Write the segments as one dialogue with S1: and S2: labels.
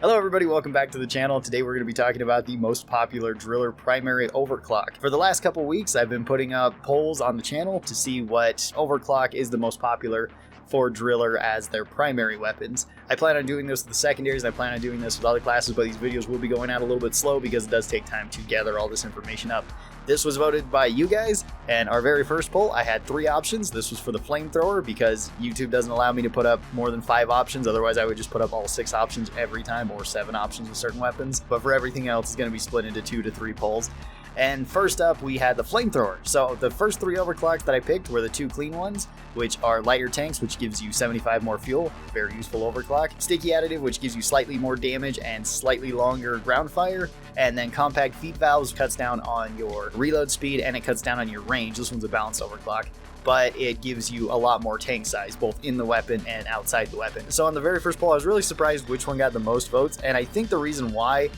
S1: Hello everybody, welcome back to the channel. Today we're going to be talking about the most popular driller primary overclock. For the last couple weeks I've been putting up polls on the channel to see what overclock is the most popular for driller as their primary weapons. I plan on doing this with the secondaries, I plan on doing this with other classes, but these videos will be going out a little bit slow because it does take time to gather all this information up. This was voted by you guys, and our very first poll, I had 3 options. This was for the Flamethrower because YouTube doesn't allow me to put up more than 5 options, otherwise I would just put up all 6 options every time, or 7 options with certain weapons. But for everything else, it's going to be split into 2 to 3 polls. And first up, we had the Flamethrower. So the first 3 overclocks that I picked were the 2 clean ones, which are lighter tanks, which gives you 75 more fuel, very useful overclock. Sticky additive, which gives you slightly more damage and slightly longer ground fire. And then compact feet valves cuts down on your reload speed and it cuts down on your range. This one's a balanced overclock, but it gives you a lot more tank size, both in the weapon and outside the weapon. So on the very first poll, I was really surprised which one got the most votes, and I think the reason why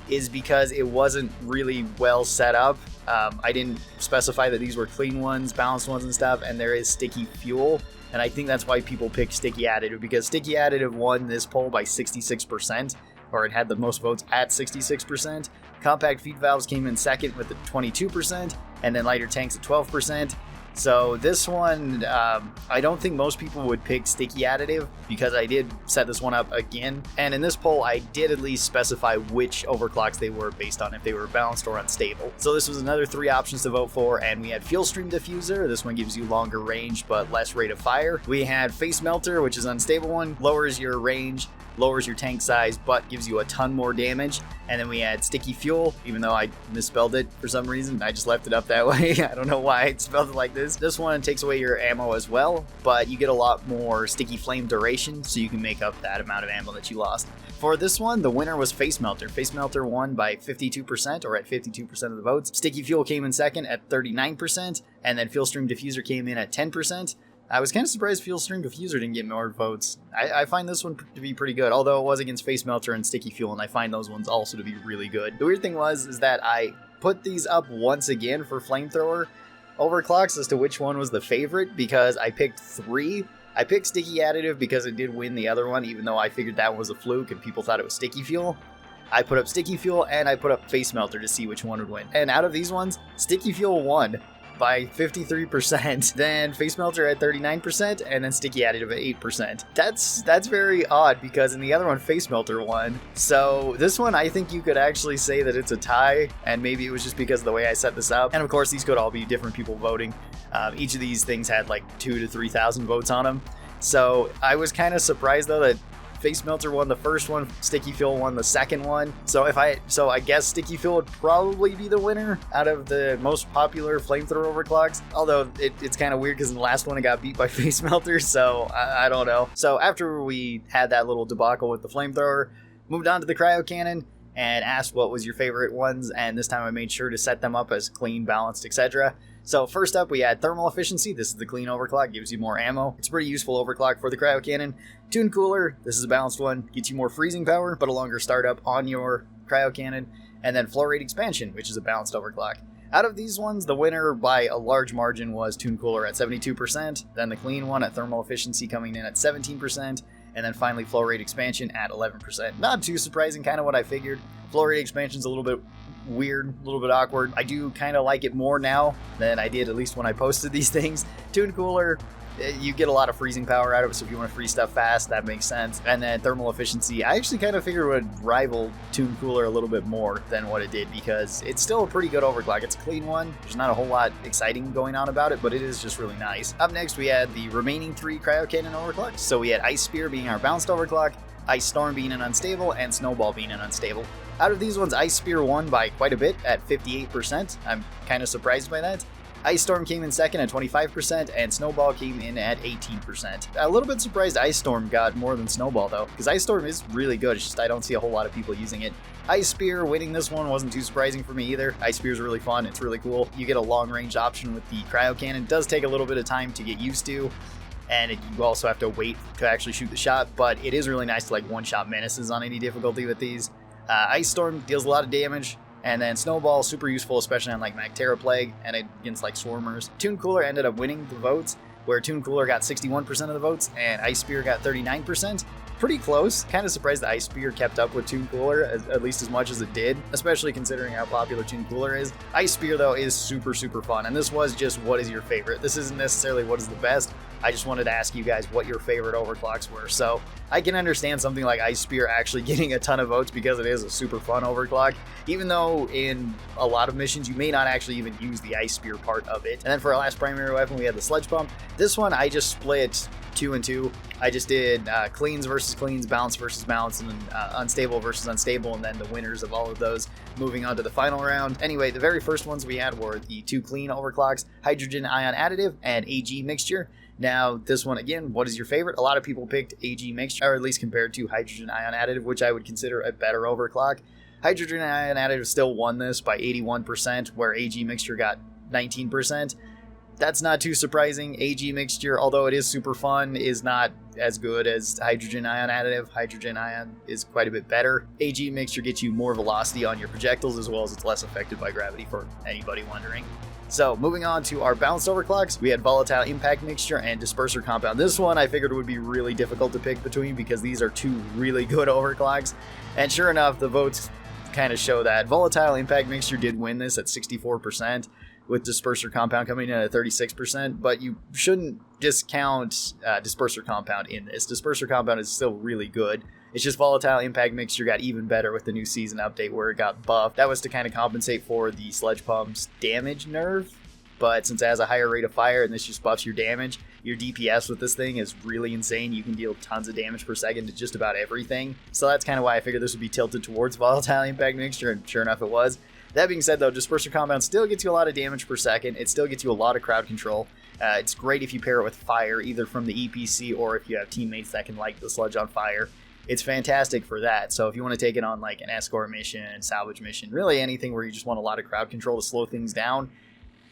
S1: is because it wasn't really well set up. I didn't specify that these were clean ones, balanced ones and stuff, and there is sticky fuel. And I think that's why people pick sticky additive, because sticky additive won this poll by 66%, or it had the most votes at 66%. Compact feet valves came in second with 22%, and then lighter tanks at 12%. So this one, I don't think most people would pick sticky additive because I did set this one up again. And in this poll, I did at least specify which overclocks they were based on, if they were balanced or unstable. So this was another 3 options to vote for, and we had fuel stream diffuser. This one gives you longer range but less rate of fire. We had face melter, which is an unstable one, lowers your range, lowers your tank size, but gives you a ton more damage. And then we had sticky fuel, even though I misspelled it for some reason. I just left it up that way. I don't know why I spelled it like this. This one takes away your ammo as well, but you get a lot more sticky flame duration, so you can make up that amount of ammo that you lost. For this one, the winner was Face Melter. Face Melter won by 52%, or at 52% of the votes. Sticky Fuel came in second at 39%, and then Fuel Stream Diffuser came in at 10%. I was kind of surprised Fuel Stream Diffuser didn't get more votes. I find this one to be pretty good, although it was against Face Melter and Sticky Fuel, and I find those ones also to be really good. The weird thing is that I put these up once again for Flamethrower overclocks as to which one was the favorite, because I picked 3. I picked Sticky Additive because it did win the other one, even though I figured that was a fluke and people thought it was Sticky Fuel. I put up Sticky Fuel and I put up Face Melter to see which one would win. And out of these ones, Sticky Fuel won by 53%, then Face Melter at 39%, and then Sticky Additive at 8%. That's very odd, because in the other one, Face Melter won. So this one, I think you could actually say that it's a tie, and maybe it was just because of the way I set this up. And of course, these could all be different people voting. Each of these things had like 2,000 to 3,000 votes on them. So I was kind of surprised though that Face Melter won the first one, Sticky Fuel won the second one. So I guess Sticky Fuel would probably be the winner out of the most popular Flamethrower overclocks. Although it's kind of weird because in the last one it got beat by Face Melter, so I don't know. So after we had that little debacle with the Flamethrower, moved on to the Cryo Cannon and asked what was your favorite ones, and this time I made sure to set them up as clean, balanced, etc. So first up, we had thermal efficiency. This is the clean overclock, gives you more ammo. It's a pretty useful overclock for the Cryo Cannon. Tune cooler, this is a balanced one, gets you more freezing power, but a longer startup on your Cryo Cannon. And then flow rate expansion, which is a balanced overclock. Out of these ones, the winner by a large margin was Tune Cooler at 72%, then the clean one at thermal efficiency coming in at 17%, and then finally flow rate expansion at 11%. Not too surprising, kind of what I figured. Flow rate expansion is a little bit weird, a little bit awkward. I do kind of like it more now than I did at least when I posted these things. Tune Cooler, you get a lot of freezing power out of it, so if you want to freeze stuff fast, that makes sense. And then thermal efficiency, I actually kind of figured would rival Tune Cooler a little bit more than what it did, because it's still a pretty good overclock. It's a clean one. There's not a whole lot exciting going on about it, but it is just really nice. Up next, we had the remaining 3 Cryo Cannon overclocks. So we had Ice Spear being our balanced overclock, Ice Storm being an unstable, and Snowball being an unstable. Out of these ones, Ice Spear won by quite a bit at 58%. I'm kind of surprised by that. Ice Storm came in second at 25%, and Snowball came in at 18%. A little bit surprised Ice Storm got more than Snowball though, because Ice Storm is really good, it's just I don't see a whole lot of people using it. Ice Spear winning this one wasn't too surprising for me either. Ice Spear is really fun, it's really cool. You get a long range option with the Cryo Cannon. It does take a little bit of time to get used to, and you also have to wait to actually shoot the shot, but it is really nice to like one-shot menaces on any difficulty with these. Ice Storm deals a lot of damage, and then Snowball, super useful, especially on like Macterra Plague and against like Swarmers. Tune Cooler ended up winning the votes, where Tune Cooler got 61% of the votes and Ice Spear got 39%. pretty close. Kind of surprised the Ice Spear kept up with Toon Cooler, at least as much as it did, especially considering how popular Toon Cooler is. Ice Spear, though, is super, super fun, and this was just what is your favorite. This isn't necessarily what is the best. I just wanted to ask you guys what your favorite overclocks were. So I can understand something like Ice Spear actually getting a ton of votes because it is a super fun overclock, even though in a lot of missions you may not actually even use the Ice Spear part of it. And then for our last primary weapon, we had the Sludge Pump. This one I just split 2 and 2. I just did cleans versus cleans, balance versus balance, and then unstable versus unstable, and then the winners of all of those moving on to the final round. Anyway, the very first ones we had were the 2 clean overclocks, hydrogen ion additive, and AG mixture. Now, this one, again, what is your favorite? A lot of people picked AG mixture, or at least compared to hydrogen ion additive, which I would consider a better overclock. Hydrogen ion additive still won this by 81%, where AG mixture got 19%. That's not too surprising. AG mixture, although it is super fun, is not as good as hydrogen ion additive. Hydrogen ion is quite a bit better. AG mixture gets you more velocity on your projectiles, as well as it's less affected by gravity, for anybody wondering. So, moving on to our balanced overclocks, we had volatile impact mixture and disperser compound. This one I figured would be really difficult to pick between because these are 2 really good overclocks. And sure enough, the votes kind of show that. Volatile impact mixture did win this at 64%, with disperser compound coming in at 36%, but you shouldn't discount disperser compound in this. Disperser compound is still really good. It's just volatile impact mixture got even better with the new season update where it got buffed. That was to kind of compensate for the Sludge Pump's damage nerf, but since it has a higher rate of fire and this just buffs your damage, your DPS with this thing is really insane. You can deal tons of damage per second to just about everything. So that's kind of why I figured this would be tilted towards volatile impact mixture, and sure enough it was. That being said, though, disperser compound still gets you a lot of damage per second. It still gets you a lot of crowd control. It's great if you pair it with fire, either from the EPC or if you have teammates that can light the sludge on fire. It's fantastic for that. So if you want to take it on like an escort mission, salvage mission, really anything where you just want a lot of crowd control to slow things down,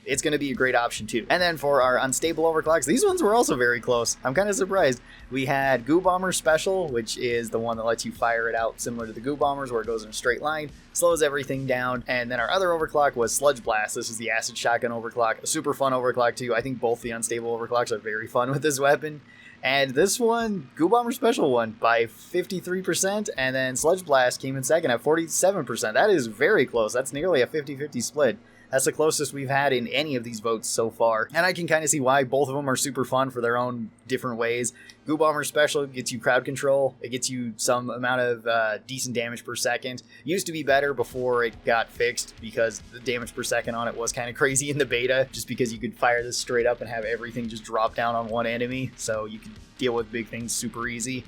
S1: it's going to be a great option too. And then for our unstable overclocks, these ones were also very close. I'm kind of surprised. We had Goo Bomber Special, which is the one that lets you fire it out similar to the Goo Bombers, where it goes in a straight line, slows everything down. And then our other overclock was Sludge Blast. This is the Acid Shotgun overclock, a super fun overclock too. I think both the unstable overclocks are very fun with this weapon. And this one, Goo Bomber Special won by 53%, and then Sludge Blast came in second at 47%. That is very close. That's nearly a 50-50 split. That's the closest we've had in any of these votes so far. And I can kind of see why both of them are super fun for their own different ways. Goo Bomber Special gets you crowd control. It gets you some amount of decent damage per second. Used to be better before it got fixed because the damage per second on it was kind of crazy in the beta, just because you could fire this straight up and have everything just drop down on one enemy. So you could deal with big things super easy.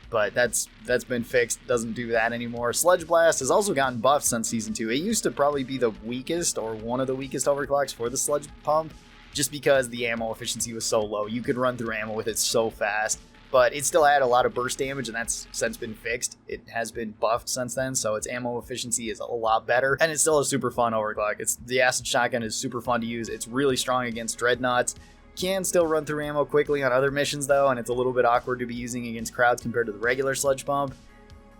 S1: But that's been fixed. Doesn't do that anymore. Sludge Blast has also gotten buffed since Season 2. It used to probably be the weakest or one of the weakest overclocks for the Sludge Pump, just because the ammo efficiency was so low. You could run through ammo with it so fast, but it still had a lot of burst damage, and that's since been fixed. It has been buffed since then, so its ammo efficiency is a lot better, and it's still a super fun overclock. The Acid Shotgun is super fun to use. It's really strong against Dreadnoughts. Can still run through ammo quickly on other missions though, and it's a little bit awkward to be using against crowds compared to the regular Sludge Pump,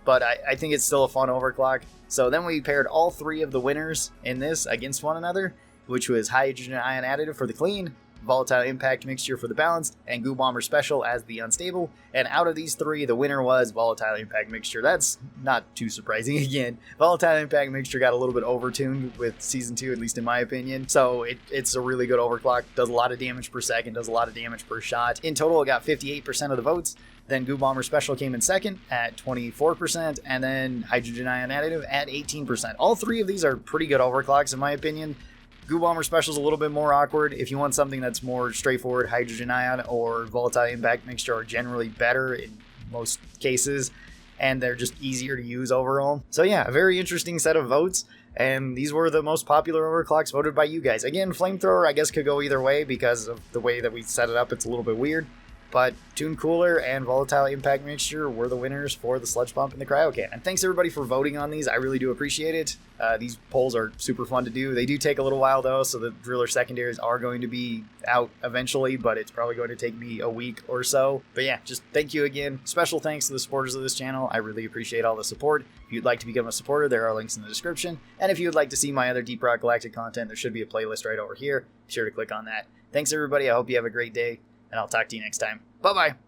S1: but I think it's still a fun overclock. So then we paired all 3 of the winners in this against one another, which was Hydrogen Ion Additive for the clean, Volatile Impact Mixture for the balanced, and Goo Bomber Special as the unstable. And out of these 3, the winner was Volatile Impact Mixture. That's not too surprising. Again, Volatile Impact Mixture got a little bit overtuned with Season 2, at least in my opinion. So it's a really good overclock. Does a lot of damage per second, does a lot of damage per shot. In total, it got 58% of the votes. Then Goo Bomber Special came in second at 24%, and then Hydrogen Ion Additive at 18%. All 3 of these are pretty good overclocks in my opinion. Goo Bomber Special is a little bit more awkward. If you want something that's more straightforward, Hydrogen Ion or Volatile Impact Mixture are generally better in most cases, and they're just easier to use overall. So yeah, a very interesting set of votes, and these were the most popular overclocks voted by you guys. Again, Flamethrower I guess could go either way because of the way that we set it up. It's a little bit weird. But Toon Cooler and Volatile Impact Mixture were the winners for the Sludge Pump and the Cryo Can. And thanks everybody for voting on these. I really do appreciate it. These polls are super fun to do. They do take a little while though, so the driller secondaries are going to be out eventually, but it's probably going to take me a week or so. But yeah, just thank you again. Special thanks to the supporters of this channel. I really appreciate all the support. If you'd like to become a supporter, there are links in the description. And if you would like to see my other Deep Rock Galactic content, there should be a playlist right over here. Be sure to click on that. Thanks everybody. I hope you have a great day, and I'll talk to you next time. Bye-bye.